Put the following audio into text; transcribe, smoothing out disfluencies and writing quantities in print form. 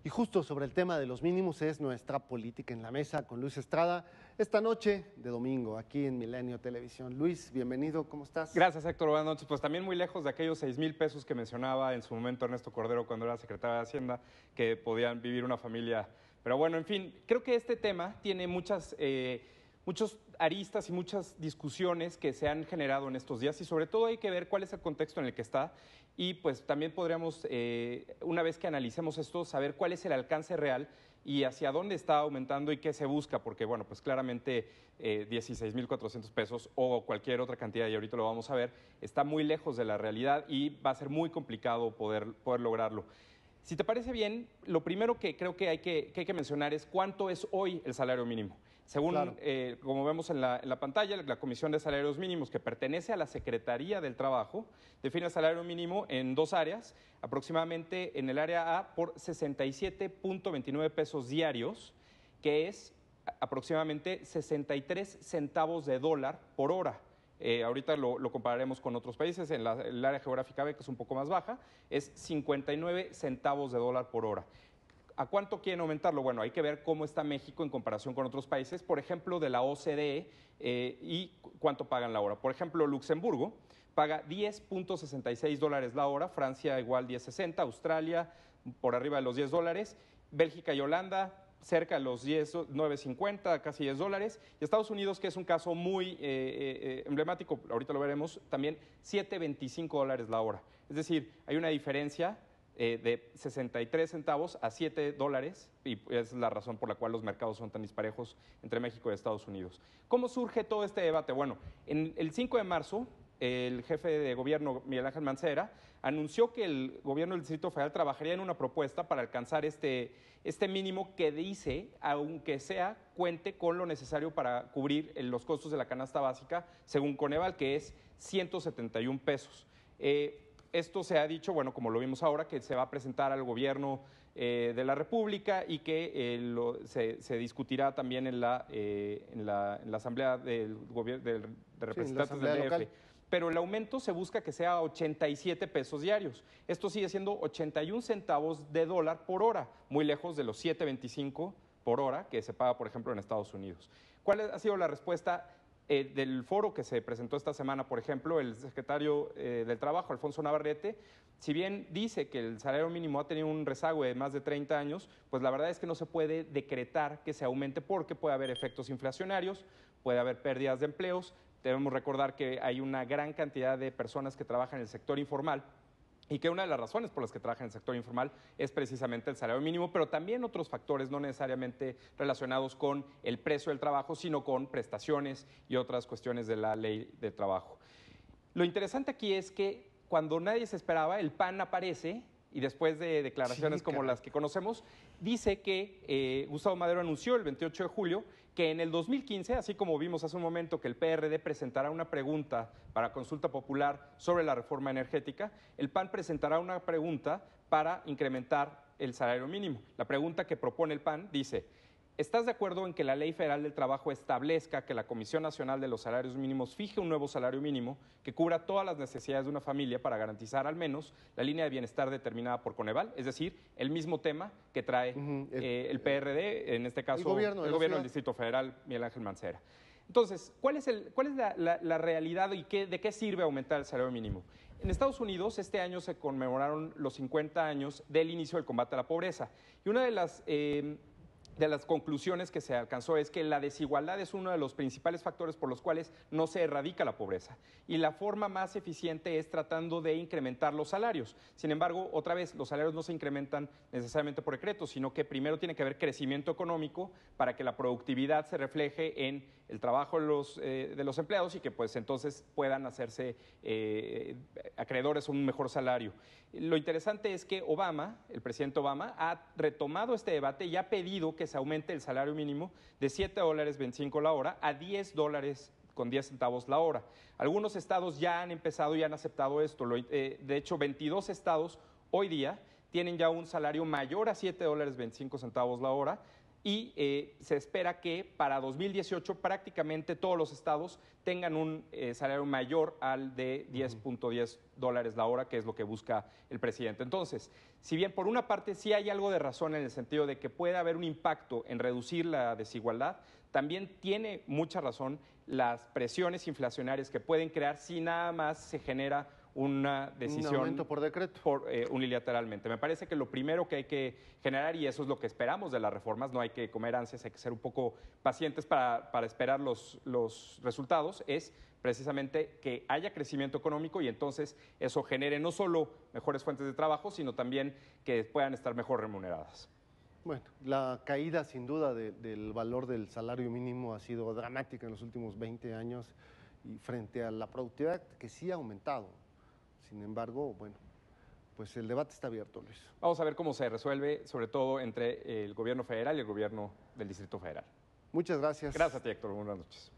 Y justo sobre el tema de los mínimos es nuestra política en la mesa con Luis Estrada, esta noche de domingo aquí en Milenio Televisión. Luis, bienvenido, ¿cómo estás? Gracias, Héctor, buenas noches. Pues también muy lejos de aquellos 6,000 pesos que mencionaba en su momento Ernesto Cordero cuando era secretario de Hacienda, que podían vivir una familia. Pero bueno, en fin, creo que este tema tiene muchos aristas y muchas discusiones que se han generado en estos días y sobre todo hay que ver cuál es el contexto en el que está y pues también podríamos, una vez que analicemos esto, saber cuál es el alcance real y hacia dónde está aumentando y qué se busca, porque bueno, pues claramente 16,400 pesos o cualquier otra cantidad, y ahorita lo vamos a ver, está muy lejos de la realidad y va a ser muy complicado poder lograrlo. Si te parece bien, lo primero que creo que hay que mencionar es cuánto es hoy el salario mínimo. Según, Claro. como vemos en la pantalla, la Comisión de Salarios Mínimos, que pertenece a la Secretaría del Trabajo, define el salario mínimo en dos áreas, aproximadamente en el área A por 67.29 pesos diarios, que es aproximadamente 63 centavos de dólar por hora. Ahorita lo compararemos con otros países, en el área geográfica B, que es un poco más baja, es 59 centavos de dólar por hora. ¿A cuánto quieren aumentarlo? Bueno, hay que ver cómo está México en comparación con otros países, por ejemplo, de la OCDE, y cuánto pagan la hora. Por ejemplo, Luxemburgo paga 10.66 dólares la hora, Francia igual 10.60, Australia por arriba de los 10 dólares, Bélgica y Holanda cerca de los 9.50, casi 10 dólares, y Estados Unidos, que es un caso muy emblemático, ahorita lo veremos, también 7.25 dólares la hora. Es decir, hay una diferencia de 63 centavos a 7 dólares, y es la razón por la cual los mercados son tan disparejos entre México y Estados Unidos. ¿Cómo surge todo este debate? Bueno, el 5 de marzo, el jefe de gobierno, Miguel Ángel Mancera, anunció que el gobierno del Distrito Federal trabajaría en una propuesta para alcanzar este mínimo que dice, aunque sea, cuente con lo necesario para cubrir los costos de la canasta básica, según Coneval, que es 171 pesos. Esto se ha dicho, bueno, como lo vimos ahora, que se va a presentar al gobierno de la República y que se discutirá también en la Asamblea de Representantes del DF. Local. Pero el aumento se busca que sea 87 pesos diarios. Esto sigue siendo 81 centavos de dólar por hora, muy lejos de los 7.25 por hora que se paga, por ejemplo, en Estados Unidos. ¿Cuál ha sido la respuesta del foro que se presentó esta semana? Por ejemplo, el secretario del Trabajo, Alfonso Navarrete, si bien dice que el salario mínimo ha tenido un rezago de más de 30 años, pues la verdad es que no se puede decretar que se aumente porque puede haber efectos inflacionarios, puede haber pérdidas de empleos. Debemos recordar que hay una gran cantidad de personas que trabajan en el sector informal y que una de las razones por las que trabajan en el sector informal es precisamente el salario mínimo, pero también otros factores no necesariamente relacionados con el precio del trabajo, sino con prestaciones y otras cuestiones de la ley de trabajo. Lo interesante aquí es que cuando nadie se esperaba, el PAN aparece y después de declaraciones como las que conocemos, dice que Gustavo Madero anunció el 28 de julio que en el 2015, así como vimos hace un momento que el PRD presentará una pregunta para consulta popular sobre la reforma energética, el PAN presentará una pregunta para incrementar el salario mínimo. La pregunta que propone el PAN dice: ¿estás de acuerdo en que la Ley Federal del Trabajo establezca que la Comisión Nacional de los Salarios Mínimos fije un nuevo salario mínimo que cubra todas las necesidades de una familia para garantizar al menos la línea de bienestar determinada por Coneval? Es decir, el mismo tema que trae el PRD, en este caso el gobierno del Distrito Federal, Miguel Ángel Mancera. Entonces, ¿cuál es la realidad y de qué sirve aumentar el salario mínimo? En Estados Unidos este año se conmemoraron los 50 años del inicio del combate a la pobreza y una de las conclusiones que se alcanzó es que la desigualdad es uno de los principales factores por los cuales no se erradica la pobreza. Y la forma más eficiente es tratando de incrementar los salarios. Sin embargo, otra vez, los salarios no se incrementan necesariamente por decreto, sino que primero tiene que haber crecimiento económico para que la productividad se refleje en el trabajo de los empleados y que pues entonces puedan hacerse acreedores a un mejor salario. Lo interesante es que el presidente Obama, ha retomado este debate y ha pedido que se aumente el salario mínimo de $7.25 la hora a $10.10 la hora. Algunos estados ya han empezado y han aceptado esto. De hecho, 22 estados hoy día tienen ya un salario mayor a $7.25 la hora y se espera que para 2018 prácticamente todos los estados tengan un salario mayor al de $10.10 la hora, que es lo que busca el presidente. Entonces, si bien por una parte sí hay algo de razón en el sentido de que puede haber un impacto en reducir la desigualdad, también tiene mucha razón las presiones inflacionarias que pueden crear si nada más se genera una decisión un aumento por decreto. Unilateralmente. Me parece que lo primero que hay que generar, y eso es lo que esperamos de las reformas, no hay que comer ansias, hay que ser un poco pacientes para esperar los resultados, es precisamente que haya crecimiento económico y entonces eso genere no solo mejores fuentes de trabajo, sino también que puedan estar mejor remuneradas. Bueno, la caída sin duda del valor del salario mínimo ha sido dramática en los últimos 20 años y frente a la productividad que sí ha aumentado. Sin embargo, bueno, pues el debate está abierto, Luis. Vamos a ver cómo se resuelve, sobre todo entre el gobierno federal y el gobierno del Distrito Federal. Muchas gracias. Gracias a ti, Héctor. Buenas noches.